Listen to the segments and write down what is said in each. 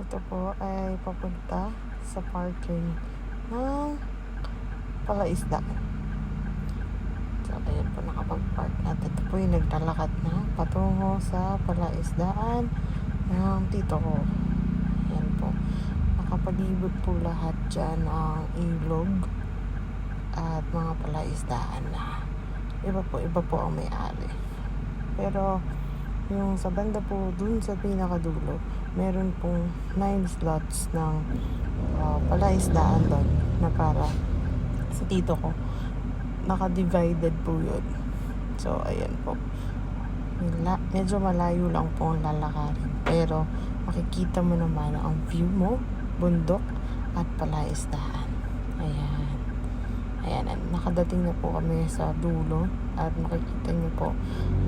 Ito po ay papunta sa parking ng Palaisdaan. So, ayan po nakapag-park at ito po yung naglalakad na patungo sa Palaisdaan ng tito ko. Ayan po. Nakapalibot po lahat dyan ang ilog at mga palaisdaan na. Iba po ang may-ari. Pero yung sa banda po dun sa pinakadulo, meron pong 9 slots ng palaisdaan doon na para sa tito ko. Naka-divided po yun. So, ayan po. Medyo malayo lang po ang lalakarin. Pero, makikita mo naman ang view mo, bundok, at palaisdaan. Ayan. Ayan. Nakadating na po kami sa dulo. At makikita niyo po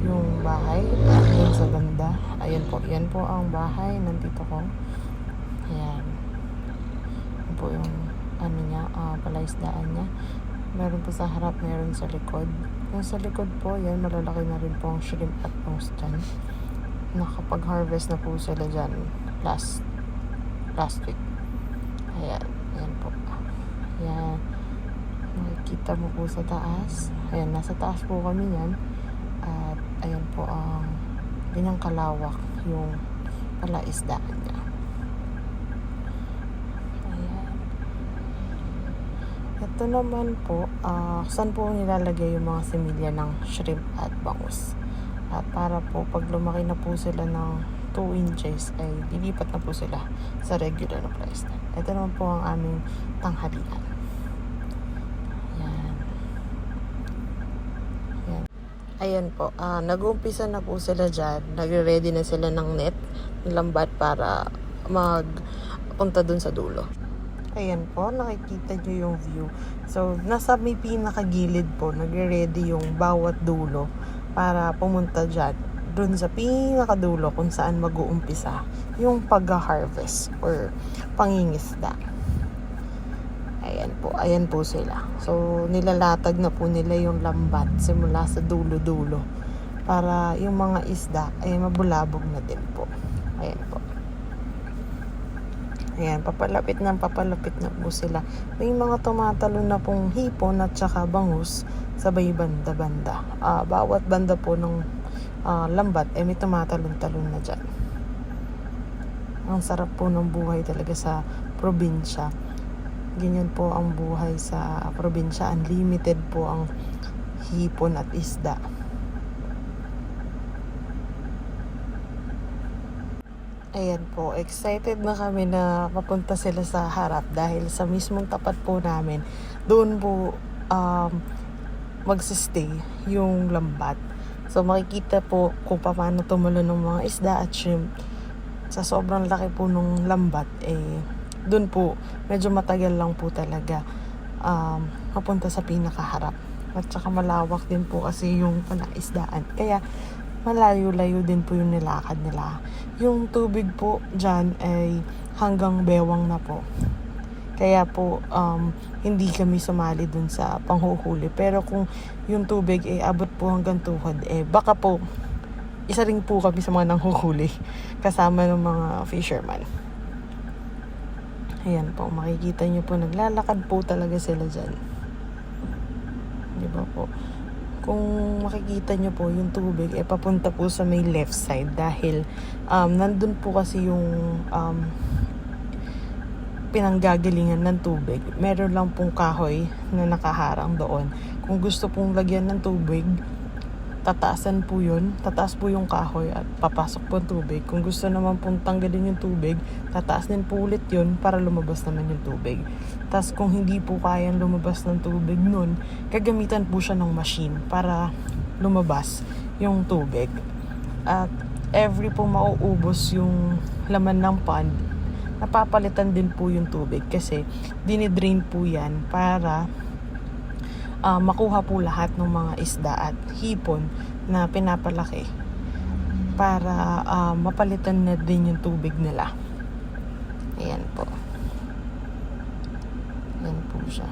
yung bahay. Ayan sa banda. Ayan po. Yan po ang bahay ng tito ko. Ayan. Yan po yung palaisdaan niya. Meron po sa harap, meron sa likod. Yung sa likod po, yan, malalaki na rin po ang shrimp at bangus dyan. Nakapag-harvest na po sila dyan last week. Ayan, ayan po. Ayan. Nakikita mo po sa taas. Ayan, nasa taas po kami yan. At ayan po ang ganyang kalawak yung palaisdaan niya. Ito naman po, saan po nilalagay yung mga semilya ng shrimp at bangus. At para po pag lumaki na po sila ng 2 inches ay lilipat na po sila sa regular na place. Ito naman po ang aming tanghalian. Yan. Yan. Ayan po, nag-uumpisa na po sila dyan. Nagre-ready na sila ng net, ng lambat para magpunta dun sa dulo. Ayan po, nakikita nyo yung view. So, nasa may pinakagilid po, nagre-ready yung bawat dulo para pumunta dyan, dun sa pinakadulo kung saan mag-uumpisa yung pag-harvest or pangingisda. Ayan po sila. So, nilalatag na po nila yung lambat simula sa dulo-dulo para yung mga isda ay mabulabog na din po. Ayan po. Ayan, papalapit na po sila. May mga tumatalon na pong hipon at saka bangus sabay banda-banda. Bawat banda po ng lambat, may tumatalon-talon na dyan. Ang sarap po ng buhay talaga sa probinsya. Ganyan po ang buhay sa probinsya. Unlimited po ang hipon at isda. Ayan po, excited na kami na mapunta sila sa harap dahil sa mismong tapat po namin, doon po magsistay yung lambat. So makikita po kung paano tumalon ng mga isda at shrimp. Sa sobrang laki po ng lambat, doon po, medyo matagal lang po talaga mapunta sa pinakaharap. At saka malawak din po kasi yung palaisdaan. Kaya malayo-layo din po yung nilakad nila. Yung tubig po dyan ay hanggang bewang na po. Kaya po hindi kami sumali dun sa panghuhuli. Pero kung yung tubig ay abot po hanggang tuhod, baka po isa rin po kami sa mga nanghuhuli kasama ng mga fisherman. Ayan po, makikita nyo po, naglalakad po talaga sila dyan. Diba po? Kung makikita nyo po yung tubig, papunta po sa may left side dahil nandun po kasi yung pinanggagalingan ng tubig. Meron lang pong kahoy na nakaharang doon. Kung gusto pong lagyan ng tubig, tataasan po yun. Tataas po yung kahoy at papasok po ang tubig. Kung gusto naman pong tanggalin yung tubig, tataas din po ulit yun para lumabas naman yung tubig. Tapos kung hindi po kayang lumabas ng tubig nun, gagamitan po siya ng machine para lumabas yung tubig. At every po mauubos yung laman ng pond, napapalitan din po yung tubig kasi dinidrain po yan para makuha po lahat ng mga isda at hipon na pinapalaki para mapalitan na din yung tubig nila. Ayan po. Ayan po siya.